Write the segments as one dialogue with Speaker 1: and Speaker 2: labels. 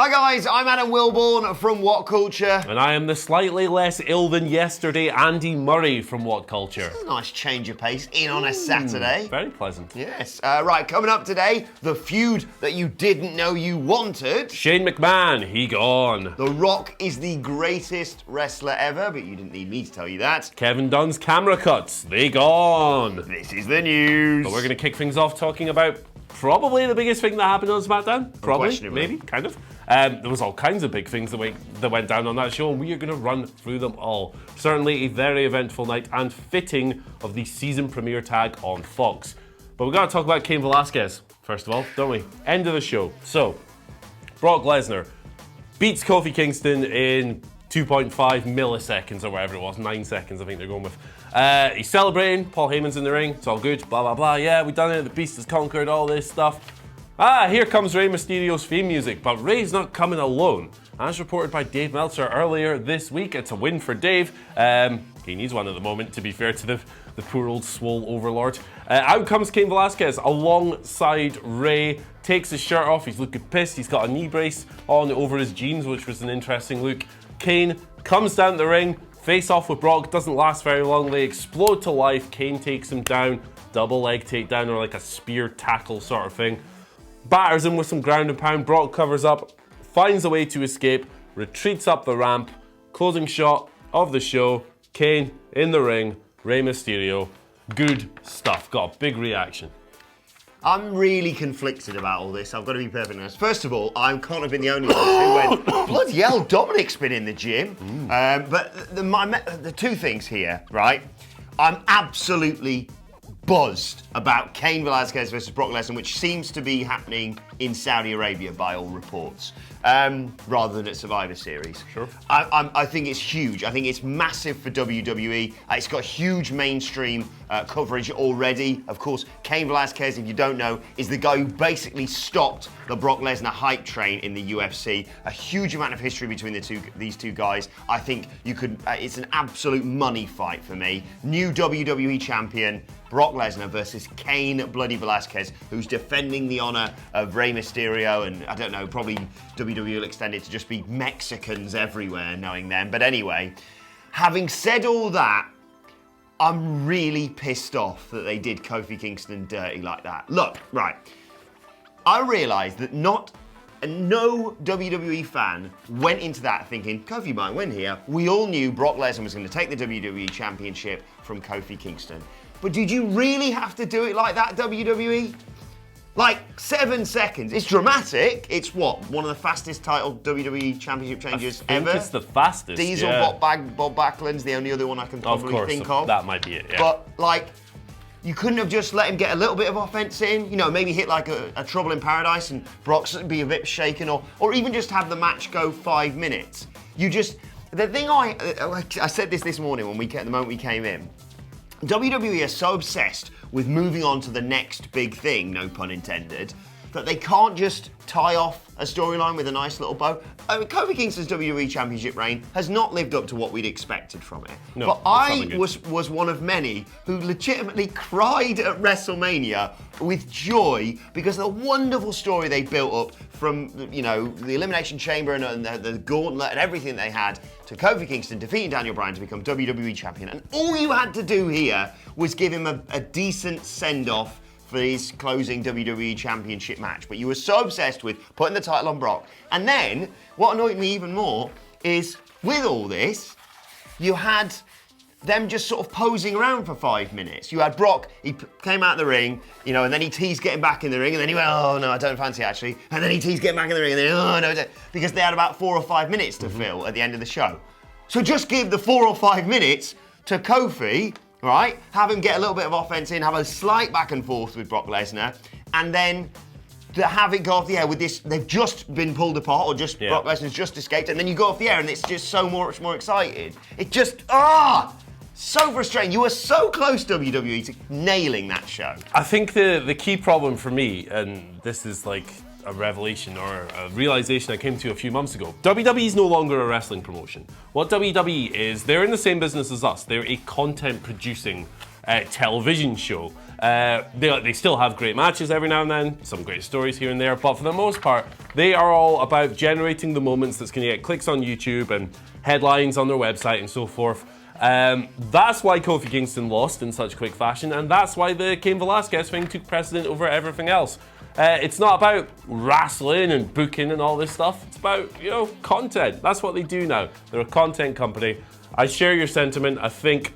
Speaker 1: Hi guys, I'm Adam Wilborn from WhatCulture.
Speaker 2: And I am the slightly less ill than yesterday Andy Murray from WhatCulture.
Speaker 1: A nice change of pace in on a Saturday.
Speaker 2: Very pleasant.
Speaker 1: Yes. Right, coming up today, the feud that you didn't know you wanted.
Speaker 2: Shane McMahon, he gone.
Speaker 1: The Rock is the greatest wrestler ever, but you didn't need me to tell you that.
Speaker 2: Kevin Dunn's camera cuts, they gone.
Speaker 1: This is the news.
Speaker 2: But we're going to kick things off talking about probably the biggest thing that happened on SmackDown. Probably, maybe, kind of. There was all kinds of big things that went down on that show, and we are going to run through them all. Certainly a very eventful night and fitting of the season premiere tag on Fox. But we've got to talk about Cain Velasquez, first of all, don't we? End of the show. So, Brock Lesnar beats Kofi Kingston in 2.5 milliseconds or whatever it was, 9 seconds I think they're going with. He's celebrating, Paul Heyman's in the ring, it's all good, blah blah blah, yeah, we've done it, the Beast has conquered, all this stuff. Here comes Rey Mysterio's theme music, but Rey's not coming alone. As reported by Dave Meltzer earlier this week, it's a win for Dave. He needs one at the moment, to be fair to the poor old swole overlord. Out comes Cain Velasquez alongside Rey, takes his shirt off, he's looking pissed, he's got a knee brace on over his jeans, which was an interesting look. Cain comes down the ring, face off with Brock, doesn't last very long, they explode to life, Cain takes him down, double leg takedown or like a spear tackle sort of thing. Batters him with some ground and pound, Brock covers up, finds a way to escape, retreats up the ramp, closing shot of the show, Cain in the ring, Rey Mysterio, good stuff, got a big reaction.
Speaker 1: I'm really conflicted about all this, I've got to be perfectly honest. First of all, I can't have been the only one who went, bloody hell, Dominic's been in the gym. But the two things here, right? I'm absolutely buzzed about Cain Velasquez versus Brock Lesnar, which seems to be happening in Saudi Arabia by all reports, rather than at Survivor Series.
Speaker 2: Sure.
Speaker 1: I think it's huge. I think it's massive for WWE. It's got huge mainstream coverage already. Of course, Cain Velasquez, if you don't know, is the guy who basically stopped the Brock Lesnar hype train in the UFC. A huge amount of history between these two guys. I think you could. It's an absolute money fight for me. New WWE champion Brock Lesnar versus Cain bloody Velasquez, who's defending the honor of Rey Mysterio, and I don't know, probably WWE will extend it to just be Mexicans everywhere, knowing them. But anyway, having said all that, I'm really pissed off that they did Kofi Kingston dirty like that. Look, right, I realised that no WWE fan went into that thinking, Kofi might win here. We all knew Brock Lesnar was going to take the WWE Championship from Kofi Kingston. But did you really have to do it like that, WWE? Like 7 seconds. It's dramatic. It's what? One of the fastest title WWE Championship changes ever.
Speaker 2: I think it's the fastest.
Speaker 1: Diesel,
Speaker 2: yeah.
Speaker 1: Bob Backlund's the only other one I can probably think of.
Speaker 2: That might be it, yeah.
Speaker 1: But like, you couldn't have just let him get a little bit of offense in, you know, maybe hit like a Trouble in Paradise and Brock's be a bit shaken, or even just have the match go 5 minutes. The thing I said this morning the moment we came in, WWE are so obsessed with moving on to the next big thing, no pun intended, that they can't just tie off a storyline with a nice little bow. I mean, Kofi Kingston's WWE Championship reign has not lived up to what we'd expected from it.
Speaker 2: No,
Speaker 1: but I was one of many who legitimately cried at WrestleMania with joy because of the wonderful story they built up from, you know, the Elimination Chamber and the gauntlet and everything they had to Kofi Kingston defeating Daniel Bryan to become WWE Champion. And all you had to do here was give him a decent send-off for his closing WWE Championship match. But you were so obsessed with putting the title on Brock. And then, what annoyed me even more is, with all this, you had them just sort of posing around for 5 minutes. You had Brock, he came out of the ring, you know, and then he teased getting back in the ring, and then he went, oh no, I don't fancy it actually. And then he teased getting back in the ring, and then, oh no, because they had about 4 or 5 minutes to fill at the end of the show. So just give the 4 or 5 minutes to Kofi, right? Have him get a little bit of offense in, have a slight back and forth with Brock Lesnar, and then to have it go off the air with this, they've just been pulled apart, or just Brock Lesnar's just escaped, and then you go off the air and it's just so much more excited. It just, so frustrating. You were so close, WWE, to nailing that show.
Speaker 2: I think the key problem for me, and this is like a revelation or a realization I came to a few months ago. WWE is no longer a wrestling promotion. What WWE is, they're in the same business as us. They're a content producing television show. They still have great matches every now and then, some great stories here and there, but for the most part, they are all about generating the moments that's going to get clicks on YouTube and headlines on their website and so forth. That's why Kofi Kingston lost in such quick fashion, and that's why the Cain Velasquez thing took precedent over everything else. It's not about wrestling and booking and all this stuff. It's about, content. That's what they do now. They're a content company. I share your sentiment. I think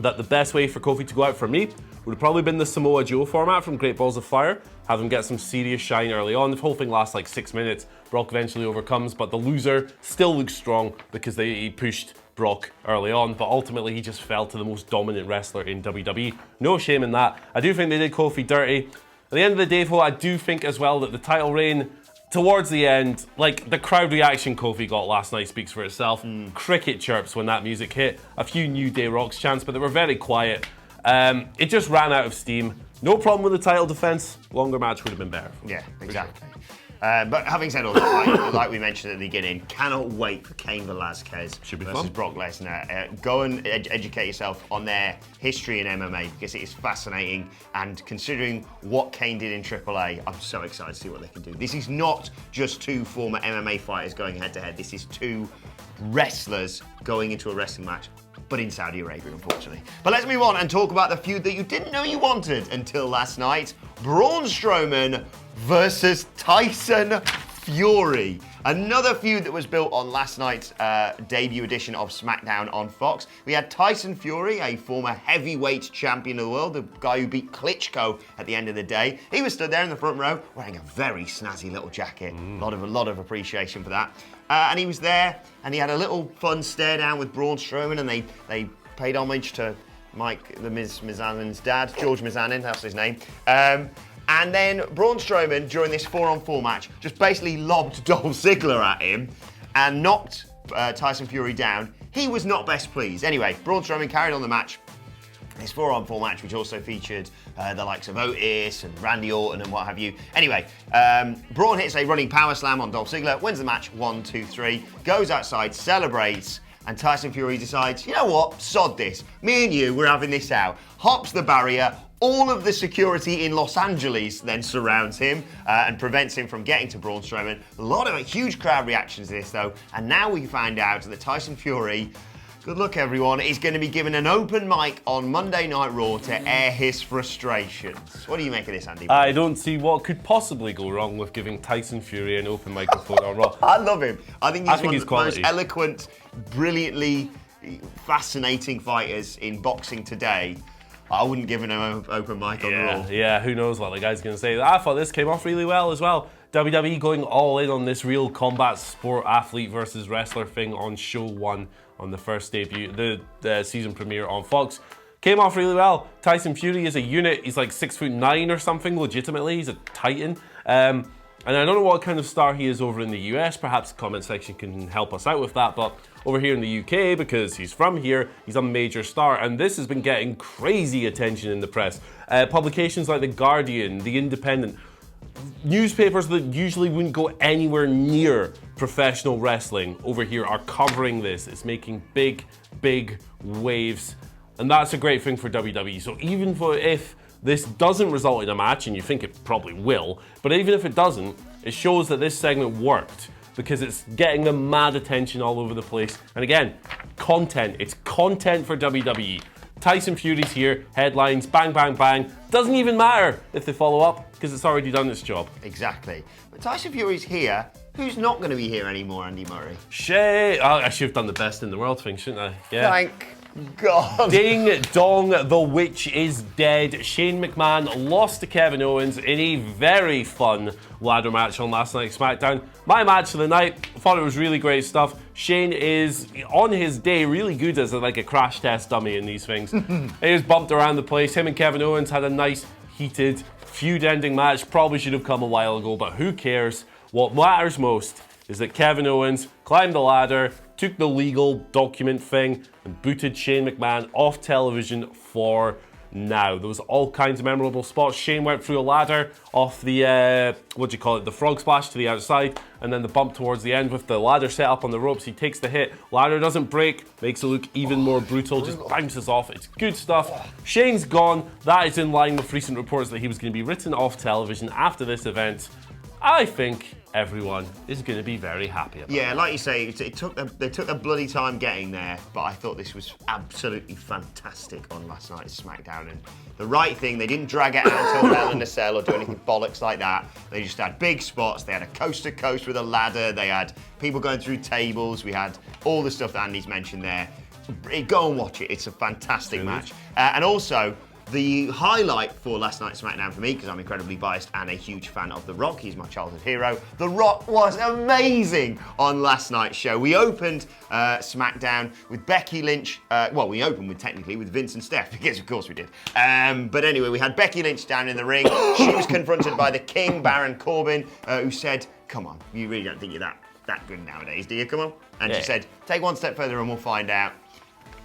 Speaker 2: that the best way for Kofi to go out for me would have probably been the Samoa Joe format from Great Balls of Fire. Have him get some serious shine early on. The whole thing lasts like 6 minutes. Brock eventually overcomes, but the loser still looks strong because he pushed Brock early on, but ultimately he just fell to the most dominant wrestler in WWE. No shame in that. I do think they did Kofi dirty. At the end of the day, though, I do think as well that the title reign towards the end, like the crowd reaction Kofi got last night speaks for itself. Cricket chirps when that music hit. A few New Day Rocks chants, but they were very quiet. It just ran out of steam. No problem with the title defense. Longer match would have been better.
Speaker 1: Yeah, exactly. But having said all that, like we mentioned at the beginning, cannot wait for Cain Velasquez versus Brock Lesnar. Go and educate yourself on their history in MMA because it is fascinating. And considering what Cain did in AAA, I'm so excited to see what they can do. This is not just two former MMA fighters going head to head. This is two wrestlers going into a wrestling match, but in Saudi Arabia, unfortunately. But let's move on and talk about the feud that you didn't know you wanted until last night. Braun Strowman versus Tyson Fury. Another feud that was built on last night's debut edition of SmackDown on Fox. We had Tyson Fury, a former heavyweight champion of the world, the guy who beat Klitschko at the end of the day. He was stood there in the front row wearing a very snazzy little jacket. A lot of appreciation for that. And he was there and he had a little fun stare down with Braun Strowman, and they paid homage to Mike, the Mizanin's dad, George Mizanin, that's his name. And then Braun Strowman, during this 4-on-4 match, just basically lobbed Dolph Ziggler at him and knocked Tyson Fury down. He was not best pleased. Anyway, Braun Strowman carried on the match. This 4-on-4 match, which also featured the likes of Otis and Randy Orton and what have you. Anyway, Braun hits a running power slam on Dolph Ziggler, wins the match 1-2-3, goes outside, celebrates, and Tyson Fury decides, you know what, sod this. Me and you, we're having this out. Hops the barrier. All of the security in Los Angeles then surrounds him and prevents him from getting to Braun Strowman. A huge crowd reactions to this though, and now we find out that Tyson Fury, good luck everyone, is going to be given an open mic on Monday Night Raw to air his frustrations. What do you make of this, Andy?
Speaker 2: I don't see what could possibly go wrong with giving Tyson Fury an open microphone on Raw.
Speaker 1: I love him. I think he's one of the
Speaker 2: quality.
Speaker 1: most eloquent, brilliantly fascinating fighters in boxing today. I wouldn't give him an open mic on Raw.
Speaker 2: Yeah, who knows what the guy's going to say. I thought this came off really well as well. WWE going all in on this real combat sport athlete versus wrestler thing on Show 1 on the first debut, the season premiere on Fox. Came off really well. Tyson Fury is a unit. He's like 6'9" or something, legitimately. He's a titan. And I don't know what kind of star he is over in the US. Perhaps the comment section can help us out with that. But over here in the UK, because he's from here, he's a major star. And this has been getting crazy attention in the press. Publications like The Guardian, The Independent, newspapers that usually wouldn't go anywhere near professional wrestling over here are covering this. It's making big, big waves. And that's a great thing for WWE. So even if this doesn't result in a match, and you think it probably will, but even if it doesn't, it shows that this segment worked because it's getting the mad attention all over the place. And again, content. It's content for WWE. Tyson Fury's here, headlines, bang, bang, bang. Doesn't even matter if they follow up because it's already done its job.
Speaker 1: Exactly. But Tyson Fury's here. Who's not going to be here anymore, Andy Murray?
Speaker 2: I should have done the best in the world thing, shouldn't I? Yeah.
Speaker 1: Thank God.
Speaker 2: Ding dong, the witch is dead. Shane McMahon lost to Kevin Owens in a very fun ladder match on last night's SmackDown. My match of the night, I thought it was really great stuff. Shane is, on his day, really good as a crash test dummy in these things. He was bumped around the place. Him and Kevin Owens had a nice, heated, feud-ending match. Probably should have come a while ago, but who cares? What matters most is that Kevin Owens climbed the ladder, took the legal document thing, and booted Shane McMahon off television for now. There was all kinds of memorable spots. Shane went through a ladder off the, the frog splash to the outside, and then the bump towards the end with the ladder set up on the ropes. He takes the hit, ladder doesn't break, makes it look even more brutal, just bounces off. It's good stuff. Shane's gone. That is in line with recent reports that he was going to be written off television after this event. I think everyone is going to be very happy about it.
Speaker 1: Yeah, like you say, they took a bloody time getting there, but I thought this was absolutely fantastic on last night's SmackDown. And the right thing, they didn't drag it out until Hell in a Cell or do anything bollocks like that. They just had big spots. They had a coast to coast with a ladder. They had people going through tables. We had all the stuff that Andy's mentioned there. Go and watch it. It's a fantastic match. And also, the highlight for last night's SmackDown for me, because I'm incredibly biased and a huge fan of The Rock, he's my childhood hero. The Rock was amazing on last night's show. We opened SmackDown with Becky Lynch. We opened with Vince and Steph, because of course we did. But anyway, we had Becky Lynch down in the ring. She was confronted by the King, Baron Corbin, who said, "Come on, you really don't think you're that good nowadays, do you? Come on." And she said, "Take one step further and we'll find out."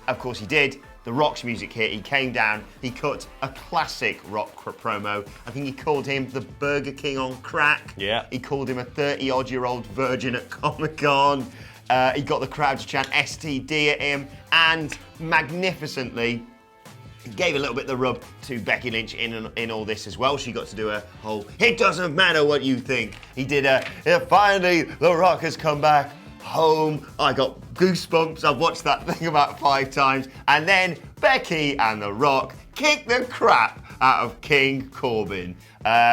Speaker 1: Of course he did. The Rock's music hit, he came down, he cut a classic Rock promo. I think he called him the Burger King on crack.
Speaker 2: Yeah.
Speaker 1: He called him a 30-odd-year-old virgin at Comic-Con. He got the crowd to chant STD at him, and magnificently, he gave a little bit of the rub to Becky Lynch in all this as well. She got to do a whole, "It doesn't matter what you think." He did finally, The Rock has come back home. I got goosebumps. I've watched that thing about 5 times. And then Becky and The Rock kicked the crap out of King Corbin.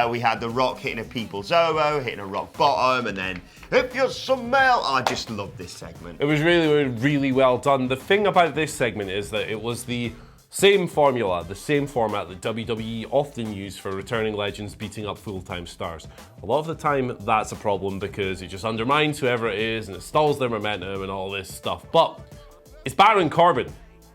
Speaker 1: We had The Rock hitting a people's elbow, hitting a rock bottom, and then, "If you smell..." I just love this segment.
Speaker 2: It was really, really well done. The thing about this segment is that it was the same formula, the same format that WWE often use for returning legends beating up full-time stars. A lot of the time, that's a problem because it just undermines whoever it is and it stalls their momentum and all this stuff. But it's Baron Corbin.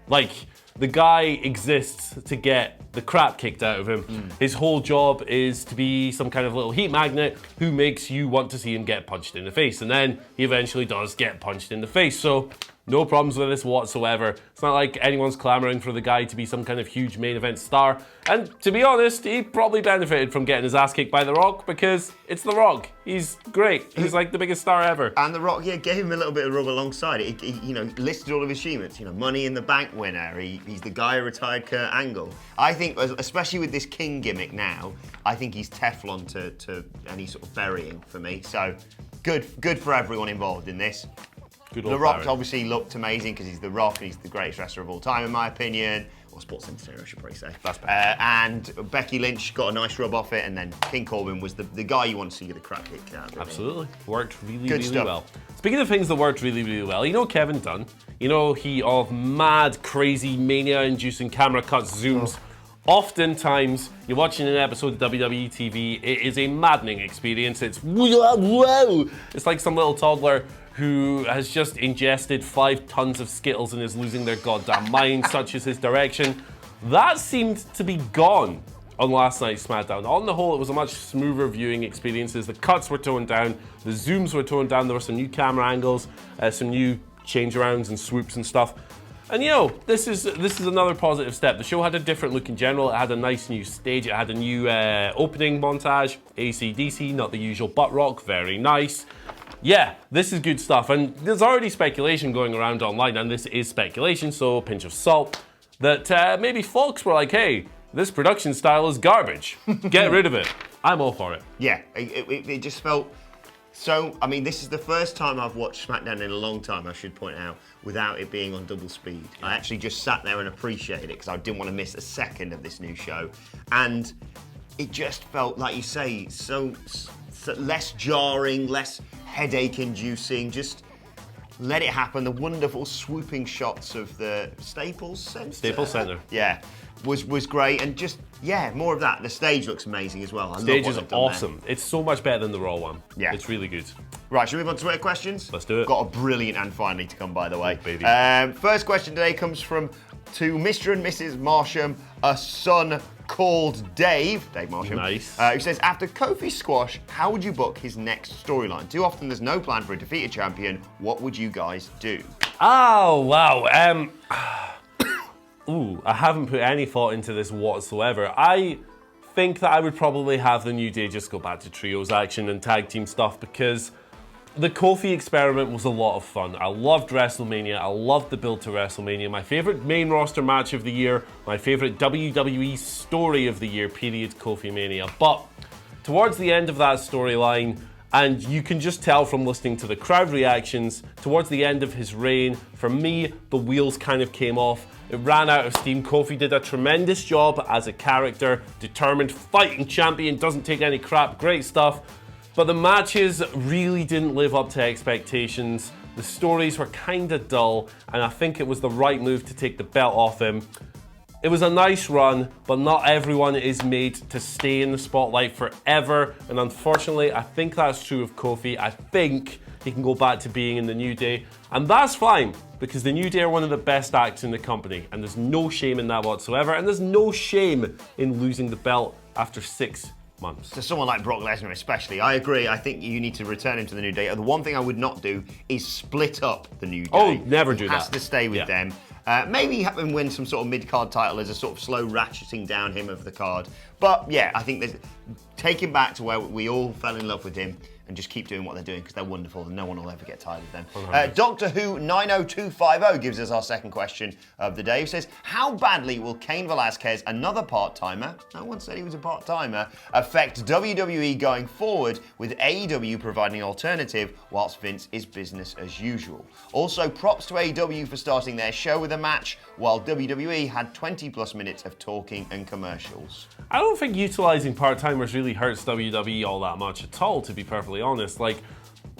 Speaker 2: Like, the guy exists to get the crap kicked out of him. His whole job is to be some kind of little heat magnet who makes you want to see him get punched in the face. And then he eventually does get punched in the face. So no problems with this whatsoever. It's not like anyone's clamoring for the guy to be some kind of huge main event star. And to be honest, he probably benefited from getting his ass kicked by The Rock because it's The Rock. He's great. He's like the biggest star ever.
Speaker 1: And The Rock, gave him a little bit of rub alongside it. He listed all of his achievements. Money in the Bank winner. He's the guy who retired Kurt Angle. I think, especially with this King gimmick now, I think he's Teflon to any sort of burying for me. So good for everyone involved in this. The Rock obviously looked amazing because he's The Rock and he's the greatest wrestler of all time, in my opinion. Or sports entertainer, I should probably say.
Speaker 2: That's better.
Speaker 1: And Becky Lynch got a nice rub off it, and then King Corbin was the guy you want to see get the crap kicked out of.
Speaker 2: Absolutely. Worked really,
Speaker 1: Good
Speaker 2: really
Speaker 1: stuff.
Speaker 2: well. Speaking of things that worked really, really well, Kevin Dunn, he of mad, crazy, mania-inducing camera cuts, zooms. Oftentimes, you're watching an episode of WWE TV, it is a maddening experience. It's whoa! It's like some little toddler who has just ingested 5 tons of Skittles and is losing their goddamn mind, such as his direction. That seemed to be gone on last night's SmackDown. On the whole, it was a much smoother viewing experience. The cuts were toned down, the zooms were toned down, there were some new camera angles, some new change-arounds and swoops and stuff. And this is another positive step. The show had a different look in general. It had a nice new stage. It had a new opening montage. AC/DC, not the usual butt rock. Very nice. Yeah, this is good stuff. And there's already speculation going around online, and this is speculation, so a pinch of salt, that maybe Fox were like, "Hey, this production style is garbage. Get rid of it." I'm all for it.
Speaker 1: Yeah, it just felt so. I mean, this is the first time I've watched SmackDown in a long time, I should point out, without it being on double speed. I actually just sat there and appreciated it because I didn't want to miss a second of this new show. And it just felt, like you say, so less jarring, less headache-inducing. Just let it happen. The wonderful swooping shots of the Staples Center.
Speaker 2: Staples Center.
Speaker 1: Yeah, was great, and just more of that. The stage looks amazing as well.
Speaker 2: Stage is awesome. It's so much better than the Raw one.
Speaker 1: Yeah,
Speaker 2: it's really good.
Speaker 1: Right, should we move on to Twitter questions?
Speaker 2: Let's do it.
Speaker 1: Got a brilliant and finally to come, by the way.
Speaker 2: Oh, baby.
Speaker 1: First question today comes to Mr. and Mrs. Marsham, a son called Dave Marsham.
Speaker 2: Nice.
Speaker 1: Who says, after Kofi's squash, how would you book his next storyline? Too often there's no plan for a defeated champion. What would you guys do?
Speaker 2: Oh, wow. I haven't put any thought into this whatsoever. I think that I would probably have the New Day just go back to trios action and tag team stuff, because the Kofi experiment was a lot of fun. I loved WrestleMania. I loved the build to WrestleMania. My favorite main roster match of the year, my favorite WWE story of the year, period, Kofi Mania. But towards the end of that storyline, and you can just tell from listening to the crowd reactions, towards the end of his reign, for me, the wheels kind of came off. It ran out of steam. Kofi did a tremendous job as a character, determined, fighting champion, doesn't take any crap, great stuff. But the matches really didn't live up to expectations. The stories were kind of dull, and I think it was the right move to take the belt off him. It was a nice run, but not everyone is made to stay in the spotlight forever. And unfortunately, I think that's true of Kofi. I think he can go back to being in the New Day. And that's fine, because the New Day are one of the best acts in the company. And there's no shame in that whatsoever. And there's no shame in losing the belt after 6 months.
Speaker 1: To someone like Brock Lesnar especially, I agree. I think you need to return him to the New Day. The one thing I would not do is split up the New Day.
Speaker 2: Oh, never do that.
Speaker 1: He has to stay with them. Maybe have him win some sort of mid-card title as a sort of slow ratcheting down him of the card. But yeah, I think take him back to where we all fell in love with him, and just keep doing what they're doing, because they're wonderful and no one will ever get tired of them. Doctor Who 90250 gives us our second question of the day. He says, how badly will Cain Velasquez, another part-timer, no one said he was a part-timer, affect WWE going forward, with AEW providing an alternative whilst Vince is business as usual? Also, props to AEW for starting their show with a match, while WWE had 20 plus minutes of talking and commercials.
Speaker 2: I don't think utilising part-timers really hurts WWE all that much at all, to be perfectly honest. Like,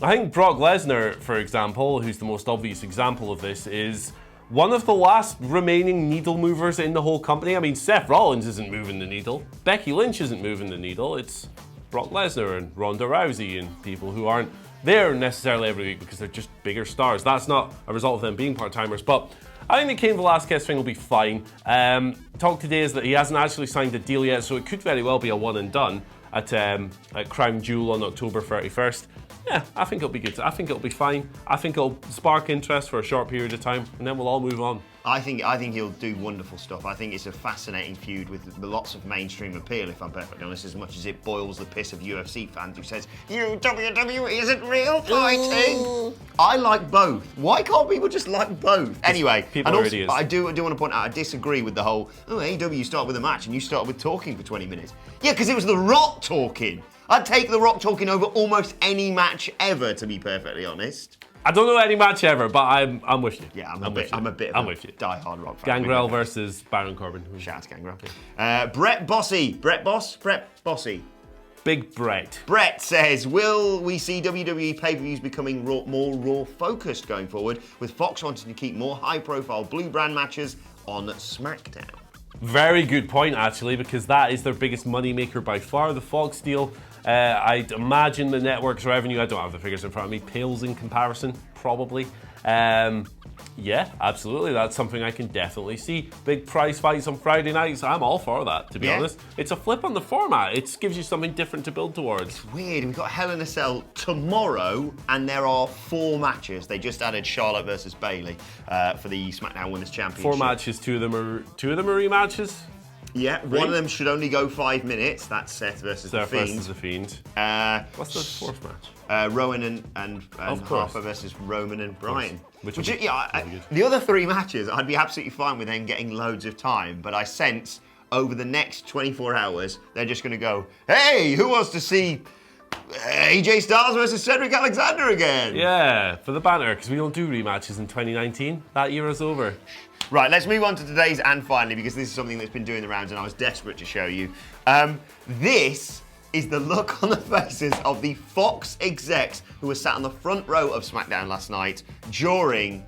Speaker 2: I think Brock Lesnar, for example, who's the most obvious example of this, is one of the last remaining needle movers in the whole company. I mean, Seth Rollins isn't moving the needle. Becky Lynch isn't moving the needle. It's Brock Lesnar and Ronda Rousey and people who aren't there necessarily every week because they're just bigger stars. That's not a result of them being part-timers, but I think the Cain Velasquez thing will be fine. Talk today is that he hasn't actually signed a deal yet, so it could very well be a one and done at Crown Jewel on October 31st. Yeah, I think it'll be good. I think it'll be fine. I think it'll spark interest for a short period of time, and then we'll all move on.
Speaker 1: I think he'll do wonderful stuff. I think it's a fascinating feud with lots of mainstream appeal, if I'm perfectly honest, as much as it boils the piss of UFC fans who says, WWE isn't real fighting. I like both. Why can't people just like both? Anyway,
Speaker 2: people are idiots.
Speaker 1: But I do want to point out, I disagree with the whole, AEW, you start with a match and you start with talking for 20 minutes. Yeah, because it was The Rock talking. I'd take The Rock talking over almost any match ever, to be perfectly honest.
Speaker 2: I don't know any match ever, but I'm with you.
Speaker 1: Yeah, I'm a bit of a die-hard Rock fan.
Speaker 2: Gangrel versus Baron Corbin.
Speaker 1: Shout out to Gangrel. Brett Bossy. Brett Bossy.
Speaker 2: Big Brett.
Speaker 1: Brett says, will we see WWE pay-per-views becoming more Raw-focused going forward, with Fox wanting to keep more high-profile blue brand matches on SmackDown?
Speaker 2: Very good point, actually, because that is their biggest moneymaker by far, the Fox deal. I'd imagine the network's revenue, I don't have the figures in front of me, pales in comparison, probably. Yeah, absolutely, that's something I can definitely see. Big prize fights on Friday nights, I'm all for that, to be honest. It's a flip on the format, it gives you something different to build towards.
Speaker 1: It's weird, we've got Hell in a Cell tomorrow, and there are 4 matches. They just added Charlotte versus Bayley for the SmackDown Women's Championship.
Speaker 2: 4 matches, two of them are rematches?
Speaker 1: Yeah, one of them should only go 5 minutes. That's Seth versus The Fiend.
Speaker 2: Versus The Fiend. What's the 4th match?
Speaker 1: Rowan and Harper versus Roman and Bryan.
Speaker 2: The
Speaker 1: the other 3 matches, I'd be absolutely fine with them getting loads of time, but I sense over the next 24 hours, they're just going to go, hey, who wants to see AJ Styles versus Cedric Alexander again?
Speaker 2: Yeah, for the banter, because we don't do rematches in 2019. That era's over.
Speaker 1: Right, let's move on to today's and finally, because this is something that's been doing the rounds and I was desperate to show you. This is the look on the faces of the Fox execs who were sat on the front row of SmackDown last night during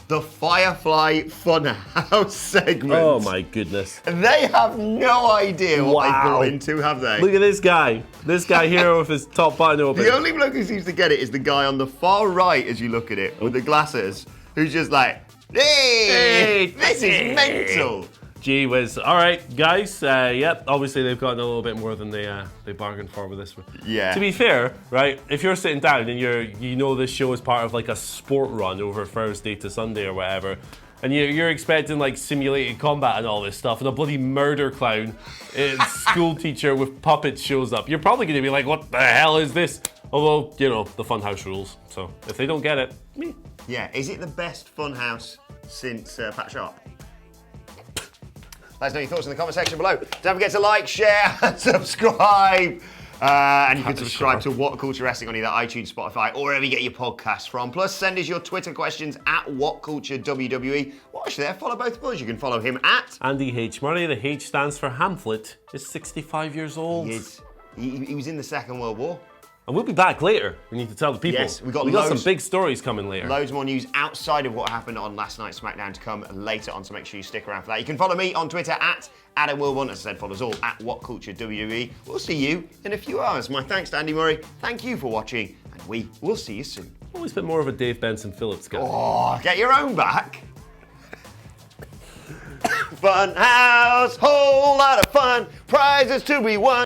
Speaker 1: the Firefly Funhouse segment.
Speaker 2: Oh my goodness.
Speaker 1: They have no idea what they brought into, have they?
Speaker 2: Look at this guy. This guy here with his top button open.
Speaker 1: The only bloke who seems to get it is the guy on the far right as you look at it with the glasses, who's just like, hey, this is mental.
Speaker 2: Gee whiz. All right, guys. Yep. Obviously, they've gotten a little bit more than they bargained for with this one.
Speaker 1: Yeah.
Speaker 2: To be fair, right? If you're sitting down and you know this show is part of like a sport run over Thursday to Sunday or whatever, and you're expecting like simulated combat and all this stuff, and a bloody murder clown, school teacher with puppets shows up, you're probably going to be like, what the hell is this? Although, you know, the Funhouse rules. So if they don't get it, me.
Speaker 1: Yeah, is it the best Funhouse since Pat Sharp? Let us know your thoughts in the comment section below. Don't forget to like, share, and subscribe. And you can subscribe to What Culture Wrestling on either iTunes, Spotify, or wherever you get your podcasts from. Plus, send us your Twitter questions at WhatCultureWWE. Watch there, follow both of us. You can follow him at
Speaker 2: Andy H. Murray. The H stands for Hamlet. Is 65 years old.
Speaker 1: He is. He was in the Second World War.
Speaker 2: And we'll be back later. We need to tell the people.
Speaker 1: Yes, we got
Speaker 2: some big stories coming later.
Speaker 1: Loads more news outside of what happened on last night's SmackDown to come later on, so make sure you stick around for that. You can follow me on Twitter at AdamWilborn. As I said, follow us all at WhatCultureWWE. We'll see you in a few hours. My thanks to Andy Murray. Thank you for watching, and we will see you soon.
Speaker 2: Always been more of a Dave Benson Phillips guy.
Speaker 1: Oh, get your own back. Fun house, whole lot of fun, prizes to be won.